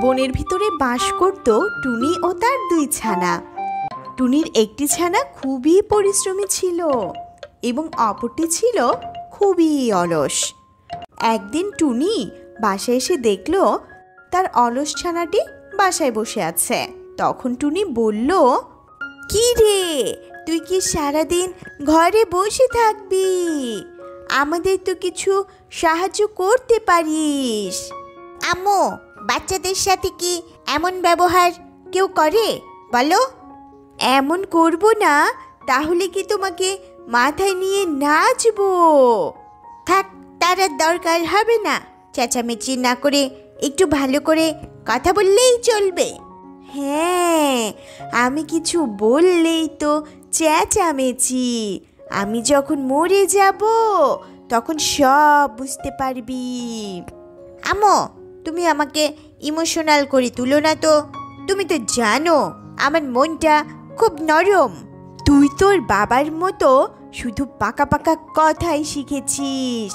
বনের ভিতরে বাস করত টুনি ও তার দুই ছানা। টুনির একটি ছানা খুবই পরিশ্রমী ছিল এবং অপরটি ছিল খুবই অলস। একদিন টুনি বাসায় এসে দেখল তার অলস ছানাটি বাসায় বসে আছে। তখন টুনি বলল, কি রে, তুই কি সারাদিন ঘরে বসে থাকবি? আমাদের তো কিছু সাহায্য করতে পারিস। আম্মু, বাচ্চাদের সাথে কি এমন ব্যবহার কেউ করে বলো? এমন করব না, তাহলে কি তোমাকে মাথায় নিয়ে নাচবো? থাক, তার আর দরকার হবে না। চেঁচামেচি না করে একটু ভালো করে কথা বললেই চলবে। হ্যাঁ, আমি কিছু বললেই তো চেঁচামেচি। আমি যখন মরে যাব তখন সব বুঝতে পারবি। আম্মু, তুমি আমাকে ইমোশনাল করে তুলো না তো। তুমি তো জানো আমার মনটা খুব নরম। তুই তোর বাবার মতো শুধু পাকা পাকা কথাই শিখেছিস,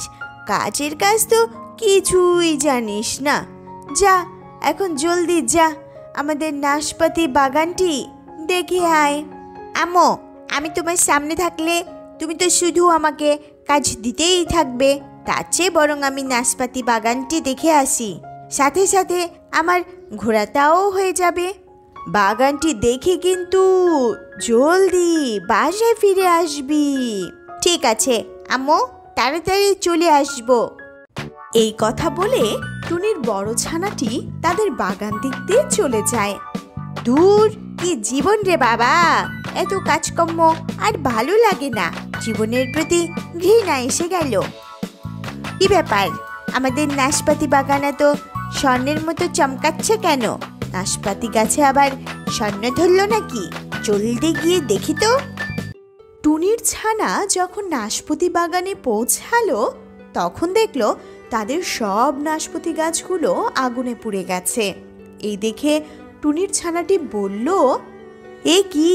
কাজের কাজ তো কিছুই জানিস না। যা, এখন জলদি যা, আমাদের নাশপাতি বাগানটি দেখে আয়। আম্মু, আমি তোমার সামনে থাকলে তুমি তো শুধু আমাকে কাজ দিতেই থাকবে। তার চেয়ে বরং আমি নাশপাতি বাগানটি দেখে আসি, সাথে সাথে আমার ঘোরাটাও হয়ে যাবে। বাগানটি দেখে কিন্তু জলদি বাসায় ফিরে আসবি। ঠিক আছে আম্মু, তাড়াতাড়ি চলে আসবো। এই কথা বলে টুনির বড় ছানাটি তাদের বাগান দেখতে চলে যায়। দূর, কি জীবন রে বাবা, এত কাজকর্ম আর ভালো লাগে না। জীবনের প্রতি ঘৃণা এসে গেল। কি ব্যাপার, আমাদের নাশপাতি বাগানে তো স্বর্ণের মতো চমকাচ্ছে কেন? নাশপাতি গাছে আবার স্বর্ণ ধরলো নাকি? জলদি গিয়ে দেখি তো। টুনির ছানা যখন নাশপাতি বাগানে পৌঁছালো তখন দেখলো তাদের সব নাশপাতি গাছগুলো আগুনে পুড়ে গেছে। এই দেখে টুনির ছানাটি বলল, এ কি,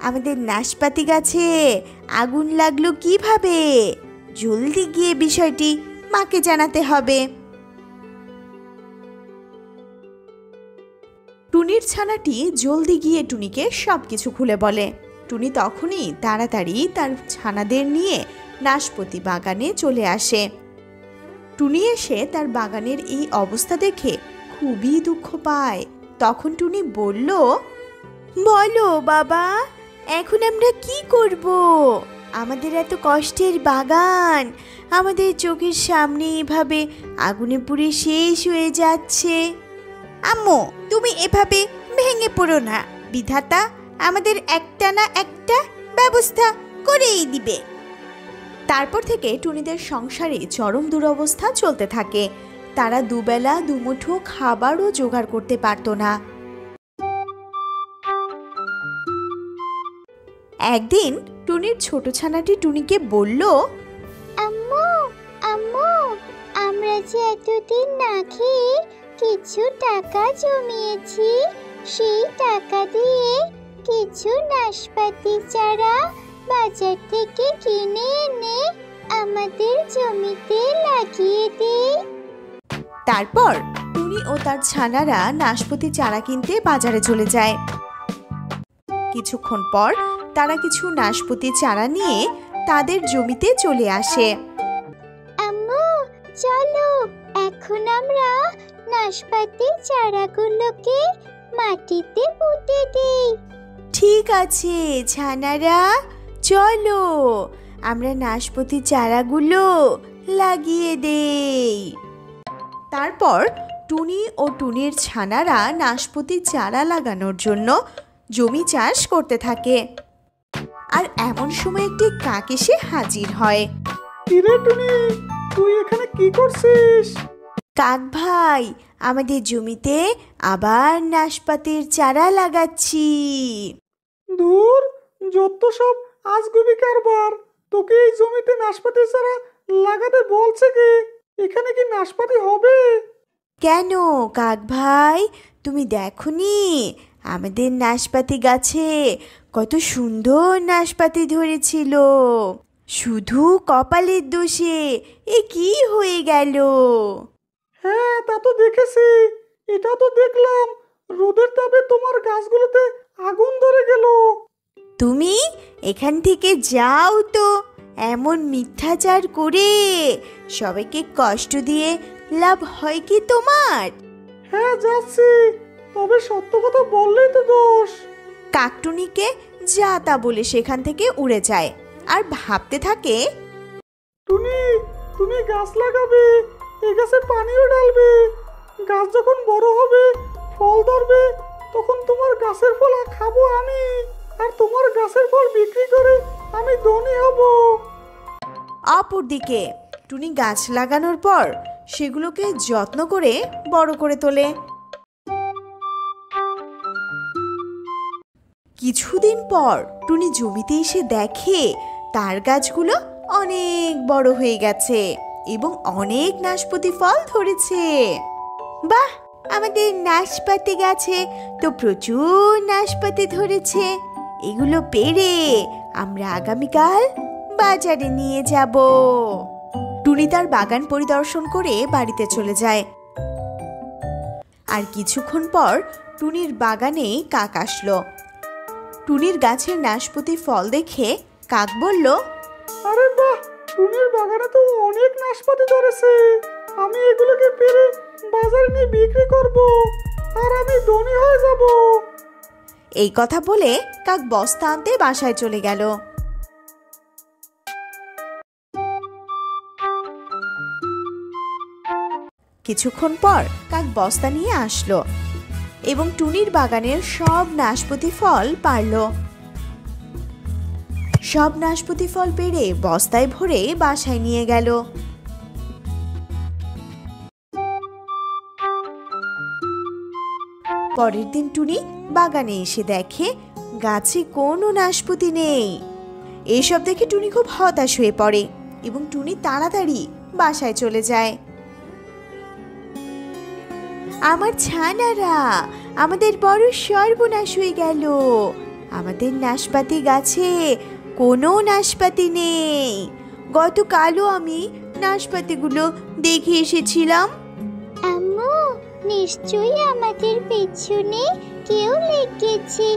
আমাদের নাশপাতি গাছে আগুন লাগলো কিভাবে? জলদি গিয়ে বিষয়টি মাকে জানাতে হবে। টুনির ছানাটি জলদি গিয়ে টুনিকে সবকিছু খুলে বলে। টুনি তখনই তাড়াতাড়ি তার ছানাদের নিয়ে নাশপাতি বাগানে চলে আসে। টুনি এসে তার বাগানের এই অবস্থা দেখে খুবই দুঃখ পায়। তখন টুনি বলল, বলো বাবা, এখন আমরা কি করব? আমাদের এত কষ্টের বাগান আমাদের চোখের সামনে এভাবে আগুনে পুড়ে শেষ হয়ে যাচ্ছে। আম্মু, তুমি এভাবে ভেঙে পড়ো না। বিধাতা আমাদের একটা না একটা ব্যবস্থা করেই দিবে। তারপর থেকে টুনিদের সংসারে চরম দুরবস্থা চলতে থাকে। তারা দুবেলা দুমুঠো খাবারও জোগাড় করতে পারত না। একদিন টুনির ছোট ছানাটি টুনিকে বলল, আম্মু, আম্মু, আমরা যে এতদিন না খেয়ে কিছু টাকা জমিয়েছি, সেই টাকা দিয়ে কিছু নাশপাতি চারা বাজার থেকে কিনে এনে আমাদের জমিতে লাগিয়ে দিই। তারপর টুনি ও তার ছানারা নাশপাতি চারা কিনতে বাজারে চলে যায়। কিছুক্ষণ পর তারা কিছু নাশপাতি চারা নিয়ে তাদের জমিতে চলে আসে। আম্মু, চলো এখন আমরা নাশপাতি চারাগুলোকে মাটিতে পুঁতে দিই। ঠিক আছে ছানারা, চলো আমরা নাশপাতি চারাগুলো লাগিয়ে দেই। তারপর টুনি ও টুনির ছানারা নাশপাতি চারা লাগানোর জন্য জমি চাষ করতে থাকে। আর এমন সময় একটি কাক এসে হাজির হয়। কিরে টুনি, তুই এখানে কি করছিস? কাক ভাই, আমাদের জমিতে আবার নাশপাতির চারা লাগাচ্ছি। দূর, যত সব আজগুবি কারবার। তোকে এই জমিতে নাশপাতি চারা লাগাতে বলছে কে? এখানে কি নাশপাতি হবে? কেন কাক ভাই, তুমি দেখোনি আমাদের নাশপাতি গাছে কত সুন্দর নাশপাতি ধরেছিল? শুধু কপালের দোষে এ কি হয়ে গেল? হ্যাঁ, তা তো দেখেছি। এটা তো দেখলাম রোদের তাপে তোমার গাছগুলোতে আগুন ধরে গেল। তুমি এখান থেকে যাও তো, এমন মিথ্যাচার করে সবাইকে কষ্ট দিয়ে লাভ হয় কি তোমার? হ্যাঁ যাচ্ছি, তবে সত্য কথা বললেই তো দোষ। কাকটুনিকে যা তা বলে সেখান থেকে উড়ে যায় আর ভাবতে থাকে, টুনি, তুমি গাছ লাগাবে, এই গাছে পানিও ঢালবে, গাছ যখন বড় হবে ফল ধরবে তখন তোমার গাছের ফল খাবো আমি, আর তোমার গাছের ফল বিক্রি করে আমি ধনী হব। অপরদিকে টুনি গাছ লাগানোর পর সেগুলোকে যত্ন করে বড় করে তোলে। কিছুদিন পর টুনি জমিতে এসে দেখে তার গাছগুলো অনেক বড় হয়ে গেছে এবং অনেক নাশপাতি ফল ধরেছে। বাহ, আমাদের নাশপাতি গাছে তো প্রচুর নাশপাতি ধরেছে, এগুলো পেড়ে আমরা আগামীকাল বাজারে নিয়ে যাব। টুনি তার বাগান পরিদর্শন করে বাড়িতে চলে যায়। আর কিছুক্ষণ পর টুনির বাগানে কাক আসলো। টুনির গাছের নাশপাতি ফল দেখে কাক বলল, আরে বাহ, টুনির বাগানে তো অনেক নাশপাতি ধরেছে, আমি এগুলোকে পেরে বাজারে নিয়ে বিক্রি করব আর আমি ধনী হয়ে যাব। এই কথা বলে কাক বস্তা আনতে বাসায় চলে গেল। কিছুক্ষণ পর কাক বস্তা নিয়ে আসলো এবং টুনির বাগানের সব নাশপাতি ফল পারল। সব নাশপাতি ফল পেড়ে বস্তায় ভরে বাসায় নিয়ে গেল। পরের দিন টুনি বাগানে এসে দেখে গাছে কোনো নাশপাতি নেই। এসব দেখে টুনি খুব হতাশ হয়ে পড়ে এবং টুনি তাড়াতাড়ি বাসায় চলে যায়। আমার ছানারা, আমাদের বড় সর্বনাশ হয়ে গেল, আমাদের নাশপাতি গাছে কোনো নাশপাতি নেই। গতকালও আমি নাশপাতিগুলো দেখে এসেছিলাম। আম্মু, নিশ্চয়ই আমাদের পেছনে কেউ লেগেছে,